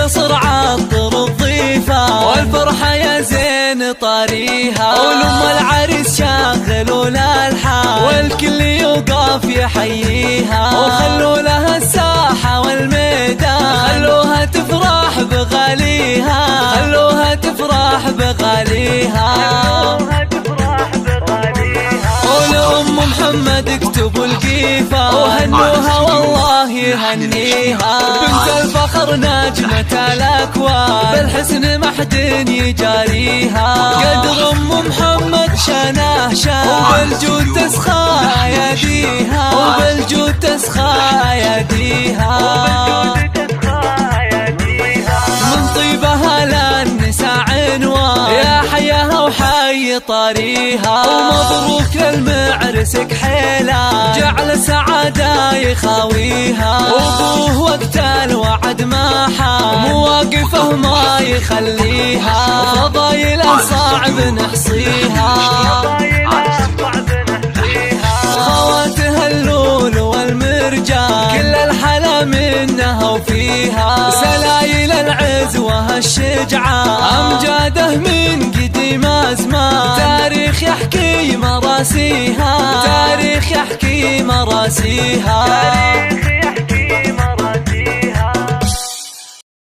القصر عطر الضيفة، والفرحة يا زين طاريها، ولم العريس شاغلوا الالحان، والكل يوقف يحييها، وخلوا لها الساحة والميدان، خلوها تفرح بغاليها، خلوها تفرح بغاليها. ولأم محمد اكتبوا القيفة، وهنوها والله يهنيها، بنت الفخر نجمة الأكوان، بالحسن ما حد يجاريها، قدر أم محمد شانه شان، وبالجود تسخى يديها، وبالجود تسخى يديها. من طيبها للنساء عنوان، يا حياها وحي طاريها، ومبروك للمعرس كحيلة، جعل سعادة يخاويها، وابوه وقت الوعد ما حام، مواقفه ما يخليها، فضايله صعب نحصيها، خواتها اللول والمرجان، كل الحلا منها وفيها، سلايل العزوة الشجعان، أمجاده من قديم أزمان، تاريخ يحكي مراسيها، تاريخ يحكي مراسيها.